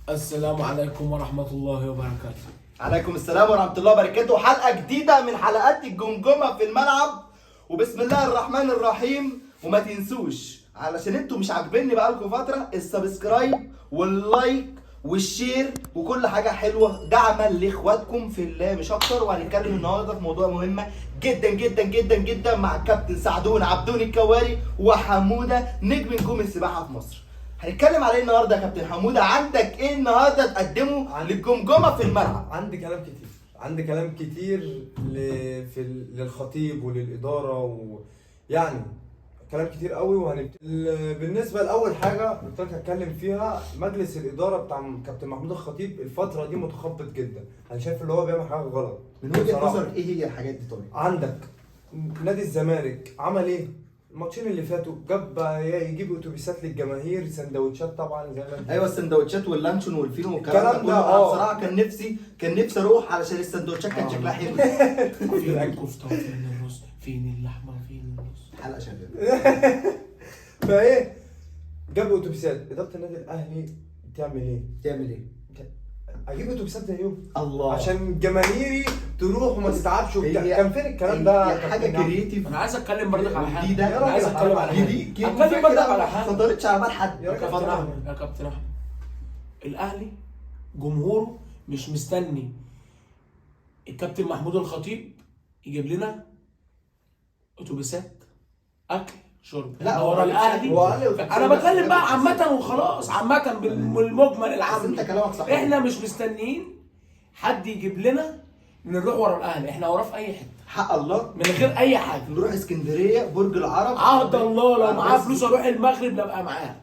السلام عليكم ورحمة الله وبركاته. عليكم السلام ورحمة الله وبركاته. حلقة جديدة من حلقات الجمجمة في الملعب، وبسم الله الرحمن الرحيم. وما تنسوش علشان انتوا مش عاجبيني بقالكم فترة السبسكرايب واللايك والشير وكل حاجة حلوة دعما لاخواتكم في الله مش اكتر. وهنتكلم النهارده في موضوع مهمة جدا جدا جدا جدا مع الكابتن سعدون عبدون الكواري وحمودة نجم نجوم السباحة في مصر. هنتكلم على ايه النهارده يا كابتن حموده؟ عندك ايه النهارده تقدمه للجمجمه في الملعب؟ عندي كلام كتير للخطيب وللاداره ويعني كلام كتير قوي بالنسبه لاول حاجه قلت لك هتكلم فيها مجلس الاداره بتاع كابتن محمود الخطيب الفتره دي متخبط جدا. انا شايف اللي هو بيعمل حاجه غلط. من وجهه نظرك ايه هي الحاجات دي؟ طيب عندك نادي الزمالك عمل ايه الماتشين اللي فاتوا؟ يجيب اتوبيسات للجماهير، سندوتشات طبعا زي ما انت. ايوه السندوتشات واللانشون والفينو والكلام ده كله. بصراحه كان نفسي اروح علشان السندوتشات كان شكلها حلو. فين الكفته وفين الرز؟ فين اللحمه وفين الرز؟ الحلقه شغاله. فايه جابوا اتوبيسات. اداره النادي الاهلي تعمل ايه؟ اجيب اتوبيسات زيهم الله عشان جماهيري تروح وما تتعبش وبتاع. كان فين الكلام ده؟ ده؟ حاجه كرييتيف. انا عايز اتكلم برضك على حاجه. انا عايز اتكلم على حاجه. اتكلم برضك على حاجه ما خطرتش على بال حد. يا كابتن احمد الاهلي جمهوره مش مستني الكابتن محمود الخطيب يجيب لنا اتوبيسات اكل شرب. لا ورا الاهلي. انا بتكلم بقى عامه وخلاص، عامه بالمجمل العام. انت كلامك صحيح. احنا مش مستنيين حد يجيب لنا نروح ورا الاهلي، احنا وراه في اي حته حق الله من غير اي حاجه. نروح اسكندريه برج العرب عهد الله لو معاه فلوس اروح المغرب نبقى معاه.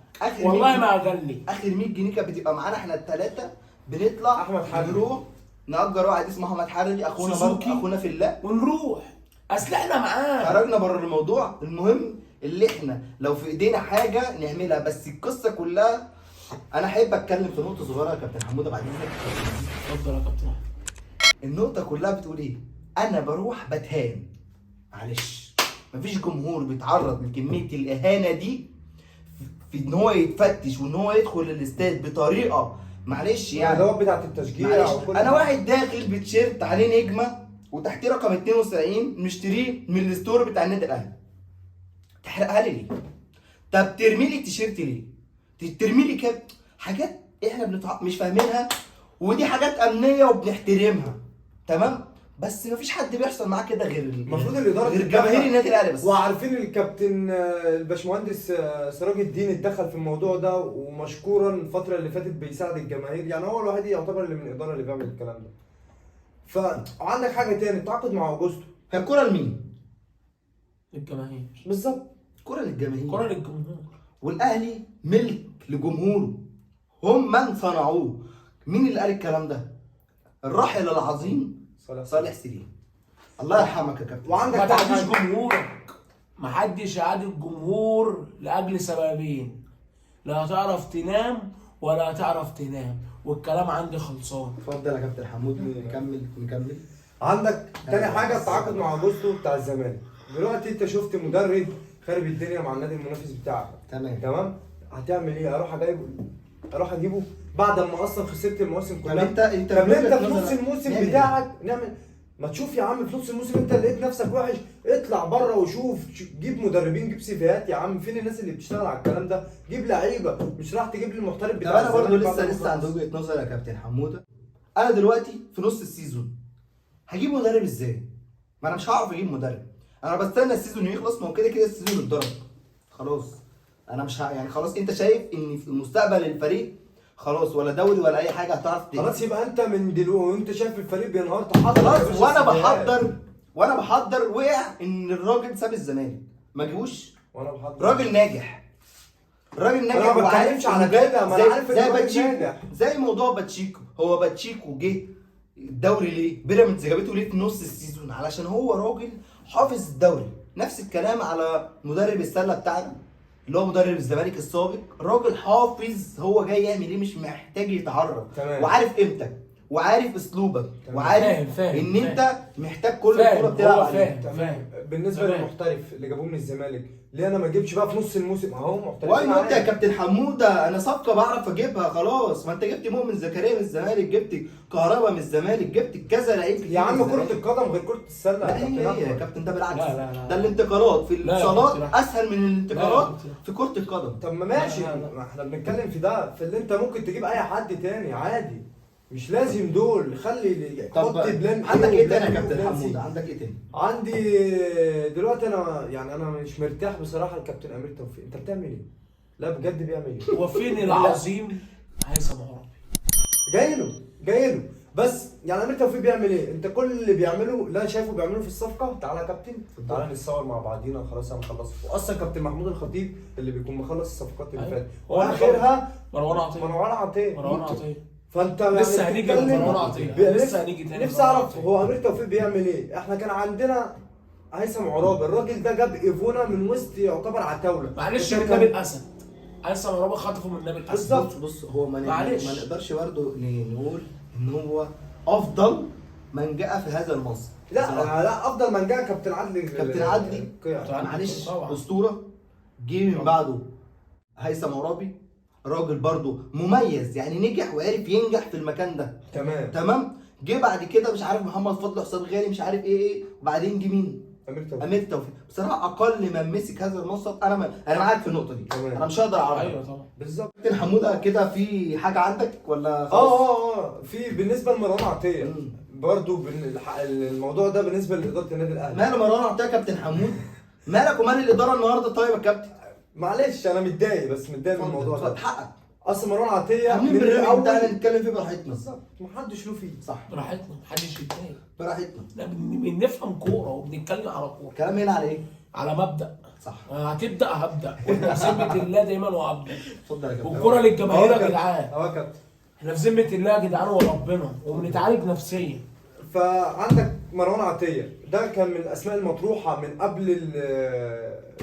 والله ما اجلني. اخر 100 جنيه كانت بتبقى معانا احنا الثلاثه. بنطلع احمد حربي نروح نأجر واحد اسمه احمد حربي اخونا برضه اخونا في الله ونروح. اصل احنا معاه. خرجنا بره الموضوع. المهم اللي احنا لو في ايدينا حاجه نعملها. بس القصه كلها انا احب اتكلم في نقطه صغيره يا كابتن حموده بعد اذنك. اتفضل يا كابتن. النقطه كلها بتقول ايه؟ انا بروح بتهان. معلش مفيش جمهور بيتعرض لكميه الاهانه دي في ان هو يتفتش وان هو يدخل الاستاد بطريقه معلش يعني اللي هو بتاعت التشجيع. انا واحد داخل بتيشيرت عليه نجمه وتحتيه رقم 72 مشتريه من الستور بتاع النادي الاهلي. تحرقها لي ليه؟ طب ترمي لي التيشيرت ليه؟ ترمي لي كام حاجات احنا مش فاهمينها، ودي حاجات امنيه وبنحترمها تمام. بس مفيش حد بيحصل معاه كده غير المفروض الاداره غير جماهير النادي الاهلي بس. وعارفين الكابتن الباشمهندس سراج الدين اتدخل في الموضوع ده ومشكورا الفتره اللي فاتت بيساعد الجماهير. يعني هو الوحيد يعتبر اللي من الاداره اللي بيعمل الكلام ده. فعندك حاجه تاني تعاقد مع اوجستو. هي الكوره لمين؟ للجماهير. بالظبط كوره للجماهير. كوره للجمهور. والاهلي ملك لجمهوره، هم من صنعوه. مين اللي قال الكلام ده؟ الراحل العظيم صالح سليم الله يرحمك يا كابتن. وعندك ما تعديش جمهورك. ما حدش يعادي الجمهور لاجل سببين، لا هتعرف تنام ولا هتعرف تنام، والكلام عندي خلصان. اتفضل يا كابتن حمود. نكمل. عندك تاني حاجه التعاقد مع اوجستو بتاع الزمالك. دلوقتي انت شفت مدرب خارب الدنيا مع النادي المنافس بتاعك. تمام هتعمل ايه؟ اروح اجيبه بعد ما اصلا خسرت المواسم كلها. طب انت في نص الموسم بتاعك نعمل. ما تشوف يا عم في نص الموسم انت لقيت نفسك وحش، اطلع بره وشوف. جيب مدربين، جيب سيفيهات يا عم. فين الناس اللي بتشتغل على الكلام ده؟ جيب لعيبه، مش راح تجيب لي المحترف بتاع. طب انا برضه لسه عند وجهه نظر يا كابتن حموده. انا دلوقتي في نص السيزون هجيب مدرب ازاي؟ ما انا مش هعرف اجيب مدرب. انا بستنى السيزون يخلص. ما هو كده السيزون اتضرب خلاص. انا مش يعني خلاص. انت شايف ان في مستقبل الفريق خلاص ولا دوري ولا اي حاجه هتعرف خلاص. يبقى انت من دلوقتي وانت شايف الفريق بينهار تحضر خلاص. وانا بحضر وقع ان الراجل ساب الزمالك ما جابوش. وانا بحضر راجل ناجح. انا ما بتكلمش على كده. ما انا عارف زي باتشيكو. زي موضوع باتشيكو. هو باتشيكو جه الدوري ليه؟ بيراميدز جابته ليه في نص السيزون؟ علشان هو راجل حافظ الدوري. نفس الكلام على مدرب السله بتاعنا اللي هو مدرب الزمالك السابق. راجل حافظ هو جاي يعمل ايه، مش محتاج يتعرض. وعارف قيمتك وعارف اسلوبك تمام. وعارف فاهم، ان انت محتاج كل فاهم، الكوره بتلعب هو عليها. فاهم. بالنسبه تمام. للمحترف اللي جابوه من الزمالك، ليه انا ما اجيبش بقى في نص الموسم؟ اهو محترفين وانا قلت يا عادي. كابتن حموده انا صفقه بعرف اجيبها خلاص، ما انت جبت مؤمن زكريا من الزمالك، جبت كهربا من الزمالك، جبت كذا لعيب كتير يا عم من كرة الزمالك. القدم غير كرة السلة لا يا كابتن هي يا أحمد. كابتن ده بالعكس، لا. ده الانتقالات في لا يا الصالات كابتن أحمد. اسهل من الانتقالات لا يا في كرة القدم. طب ما ماشي، لا. ما احنا بنتكلم في ده، في اللي انت ممكن تجيب اي حد تاني عادي، مش لازم دول، خلي طب حط بلان عندك ايه تاني يا وبلان كابتن وبلان سي. حموده؟ عندك ايه تاني؟ عندي دلوقتي انا يعني انا مش مرتاح بصراحة لكابتن امير توفيق، انت بتعمل ايه؟ لا بجد بيعمل ايه؟ هو فين العظيم هيثم عرابي؟ جاي له بس يعني امير توفيق بيعمل ايه؟ انت كل اللي بيعمله اللي انا شايفه بيعمله في الصفقه، تعالى يا كابتن تعالى نتصور مع بعضينا خلاص انا مخلص، واصلا كابتن محمود الخطيب اللي بيكون مخلص الصفقات اللي أيوة. فاتت، هو واخرها مروان عطيه. مروان عطيه. فانت لسه يعني هنيجي بتتكلم- لمروان عطيه، بي- لسه هنيجي تاني نفسي لمروان اعرف عطية. هو امير توفيق بيعمل ايه؟ احنا كان عندنا هيثم عرابي، الراجل ده جاب ايفونا من وسط يعتبر عتاوله، معلش كان- من نبي الاسد، هيثم عرابي خطفه من نبي الاسد. بالظبط. بص هو ما معلش. نقدرش برضه نقول ان هو افضل من جاء في هذا المنصب. لا افضل من جاء كابتن عدلي. كابتن عدلي معلش طبعا. اسطوره، جه من بعده هيثم عرابي، راجل برضه مميز يعني نجح وعرف ينجح في المكان ده. تمام. جه بعد كده مش عارف محمد فضل، حسام غالي، مش عارف ايه وبعدين جه مين؟ امير توفيق. بصراحه اقل من مسك هذا المنصب، انا معاك في النقطه دي. تمام. انا مش هقدر اعرف. ايوه طبعا. بالظبط. كابتن حموده كده في حاجه عندك ولا خلاص؟ في بالنسبه لمروان عطيه برضو الموضوع ده بالنسبه لاداره النادي الاهلي. ماله مروان عطيه كابتن حمود؟ مالك ومال الاداره النهارده طيب يا كابتن؟ معلش انا متضايق، بس متضايق من الموضوع ده. حقك. اصل مروان عطيه عاملين من برنامج الاول بتاعنا نتكلم فيه براحتنا. بالظبط محدش له فيه. صح. براحتنا، محدش يتضايق. براحتنا. لا بنفهم كوره وبنتكلم على كوره، الكلام هنا على ايه؟ على مبدا. صح. هتبدا هبدا، واحنا في ذمه الله دايما وهبدا. اتفضل يا كابتن. والكوره للجماهير يا جدعان، يا كابتن. احنا في ذمه الله يا جدعان وربنا، وبنتعالج نفسيا. فعندك مروان عطيه ده كان من الاسماء المطروحه من قبل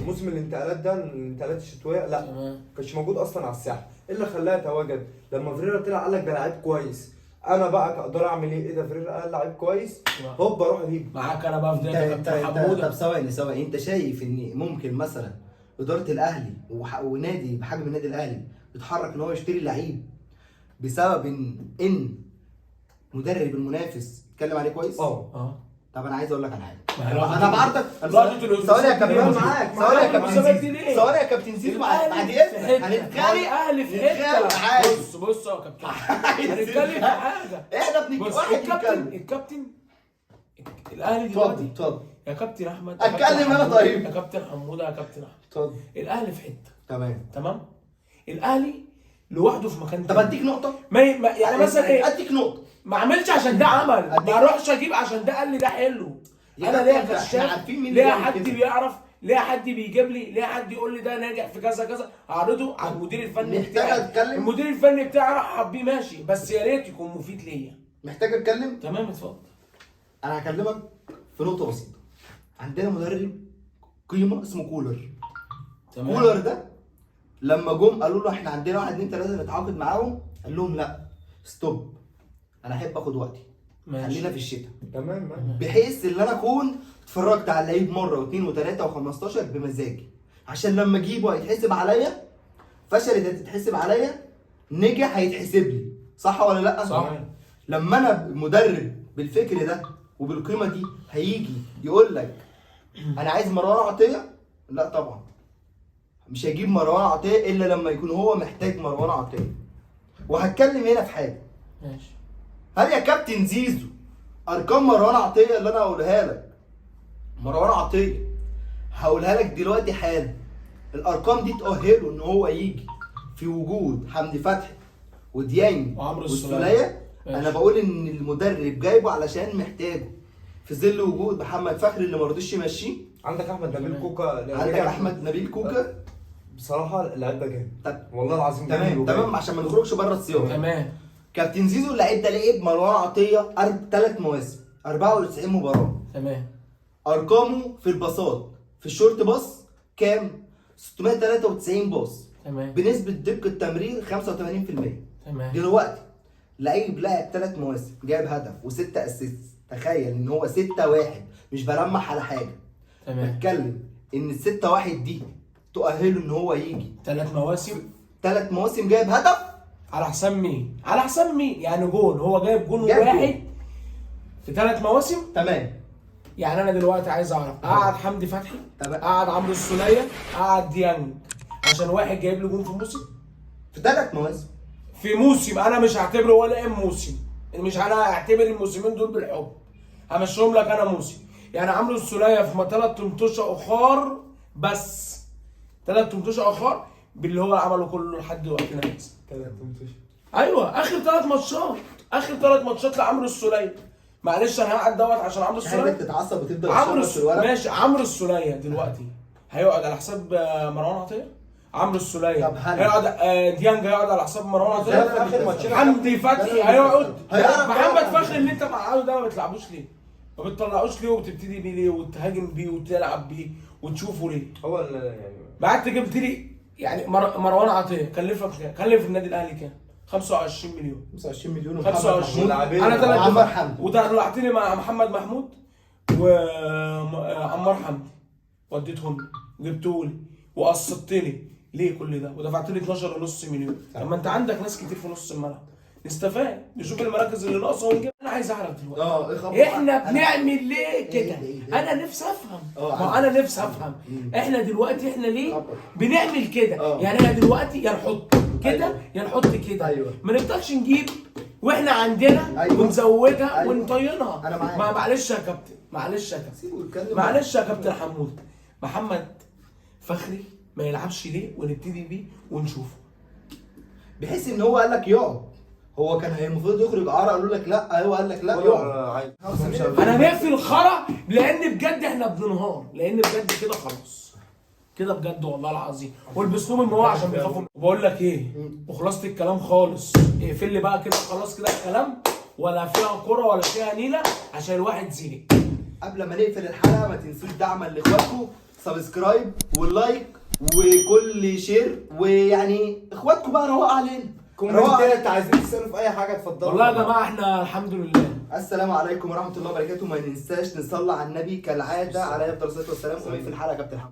موسم الانتقالات ده، الانتقالات الشتويه، لا تمام. كانش موجود اصلا على الساحه. ايه اللي خلاه يتواجد؟ لما فريرا طلع قال لك ده لعيب كويس، انا بقى اقدر اعمل ايه؟ ايه ده فريرا قال لعيب كويس، هوب اروح اجيب. معاك انا بقى في ده يا انت كابتن طب حموده. ثواني، انت شايف ان ممكن مثلا اداره الاهلي ونادي بحجم النادي الاهلي يتحرك ان هو يشتري لعيب بسبب ان مدرب المنافس اتكلم عليه كويس؟ اه طب انا عايز اقول لك على حاجه. ما انا بعرضك ثواني يا كابتن معاك، ثواني يا كابتن زيزو، ثواني يا كابتن زيزو بعد اذنك هنتخانق. الاهلي في نتخانق حته. عادي. بص يا كابتن، هنتكلم في حاجه. احنا بص واحد الكابتن الاهلي دلوقتي اتفضل يا كابتن احمد، اتكلم انا طيب. يا كابتن حموده، يا كابتن احمد، اتفضل. الاهلي في حته. تمام. الاهلي لوحده في مكان طب تاني. اديك نقطه يعني مثلا ايه؟ اديك نقطه. ما عملش عشان ده عمل، ما اروحش اجيب عشان ده قال لي ده حلو. يا انا كابتن ليا احنا كشاف، عارفين مين ليا اللي حد بيعمل كده. بيعرف، ليا حد بيجيب لي، ليا حد يقول لي ده ناجح في كذا كذا، اعرضه على المدير الفني محتاج بتاعي. أتكلم؟ المدير الفني بتاعي ارحب بيه ماشي، بس يا ريت يكون مفيد ليا. محتاج اتكلم. تمام اتفضل. انا هكلمك في نقطه بسيطه. عندنا مدرب قيمه اسمه كولر. تمام. كولر ده لما جم قالوا له احنا عندنا 1 2 3 نتعاقد معاهم، قال لهم لا ستوب، انا احب اخد وقتي، ماشي. خلينا في الشتاء، تمام. بحيث ان انا اكون اتفرجت على اللعيب مره واثنين وثلاثه و15 بمزاجي، عشان لما اجيبه هيتحسب عليا، فشلت هتتحسب عليا، نجح هيتحسب لي، صح ولا لا؟ صح. لما انا مدرب بالفكر ده وبالقيمه دي هيجي يقول لك انا عايز مروان عطيه، لا طبعا مش هيجيب مروان عطيه الا لما يكون هو محتاج مروان عطيه. وهتكلم هنا في حاجه، ماشي. هل يا كابتن زيزو ارقام مروان عطيه اللي انا هقولها لك، مروان عطيه هقولها لك دلوقتي حالا، الارقام دي تؤهله ان هو يجي في وجود حمدي فتحي وديانج وعمرو والسوليه؟ ماشي. انا بقول ان المدرب جايبه علشان محتاجه في ظل وجود محمد فخري اللي ما رضيش يمشيه، عندك احمد نبيل كوكا، عندك احمد نبيل كوكا. بصراحه اللعيب ده جامد طب والله العظيم جامد تمام وجامد. تمام عشان ما نخرجش بره السياق. تمام. كابتن زيزو اللعيب ده لعب مروان عطيه 3 مواسم 94 مباراه، تمام. ارقامه في الباصات في الشورت باص كام؟ 693 باص تمام. بنسبه دقه تمرير 85%. تمام. دلوقتي لعيب لعب 3 مواسم جايب هدف و6 اسيست، تخيل ان هو 6-1، مش بلمح على حاجه. تمام. بتكلم ان ال6-1 دي تؤهله ان هو يجي 3 مواسم 3 مواسم جايب هدف. على حساب مين؟ على حساب مين؟ يعني جون، هو جايب جون جايب واحد في 3 مواسم. تمام. يعني انا دلوقتي عايز اعرف، قعد حمدي فتحي، تمام. قعد عمرو السولية، قعد ديانج، عشان واحد جايب له جون في موسم؟ في 3 مواسم. في موسم انا مش هعتبره ولا موسم، مش انا هعتبر الموسمين دول بالحب، همشيهم لك انا موسم. يعني عمرو السولية في 3 ماتشات اخر بس، 3 ماتشات اخر باللي هو عمله كله لحد وقتنا هذا. 3 ماتشات. ايوه اخر 3 ماتشات، اخر 3 ماتشات لعمرو السولية. معلش انا هقعد دوت عشان عمرو حاجه السولية. تتعصب وتبدا عمرو تشرب في الورق. ماشي، عمرو السولية دلوقتي هيقعد على حساب مروان عطية؟ عمرو السولية طب هل- هيقعد، ديانج هيقعد على حساب مروان لا، عطية؟ في آخر ماتشين حمدي فتحي هيقعد؟ هيعرف محمد يلعب. فخري اللي انت مقعده ده ما بتلعبوش ليه؟ ما بتطلعوش ليه وبتبتدي بيه ليه وتهاجم بيه وتلعب بيه وتشوفه ليه؟ هو يعني بعد جبت لي يعني مروان عطية كلفك كام؟ كلف النادي الاهلي كام؟ 25 مليون. 25 مليون 25. لاعبين. انا وعمر حمدي. وطلعت لي مع محمد محمود وعمار حمدي، وديتهم جبتوا لي وقسطت لي ليه كل ده ودفعت لي 12.5 مليون. طب ما انت عندك ناس كتير في نص الملعب، نستفاد نشوف المراكز اللي ناقصه ونجيب. انا عايز اعرف دلوقتي ايه خبر؟ احنا بنعمل ليه كده؟ إيه؟ انا نفسي افهم. اه، ما انا نفسي افهم احنا دلوقتي احنا ليه خبر. بنعمل كده؟ اه. يعني هي دلوقتي يا نحط كده أيوة. يا نحط كده. أيوة. ما نقدرش نجيب واحنا عندنا أيوة. ونزودها أيوة. ونطينها. أنا معاك. معلش يا كابتن، معلش يا كابتن، سيبه يتكلم. معلش يا كابتن حمود، محمد فخري ما يلعبش ليه ونبتدي بيه ونشوفه. بحيث ان هو قال لك يقعد، هو كان المفروض يخرج عرق، قالوا لك لا، هو قال لك لا يقعد. انا بقفل الخرا لان بجد احنا بننهار، لان بجد كده خلاص كده بجد والله العظيم. والبسهم ان هو عشان بيخافوا. بقول لك ايه، وخلاصه الكلام خالص، اقفل لي بقى كده خلاص كده الكلام، ولا فيها كرة ولا فيها نيله عشان الواحد زهق. قبل ما نقفل الحلقه ما تنسوش دعما لاخواتكم، سبسكرايب واللايك وكل شير، ويعني اخواتكم بقى روقوا علينا. كومنتات، عايزين تسالوا في اي حاجه اتفضلوا. والله يا جماعه احنا الحمد لله. السلام عليكم ورحمه الله وبركاته. ما ننساش نصلي على النبي كالعاده عليه افضل الصلاه والسلام. ونقفل الحلقه يا كابتن حمد.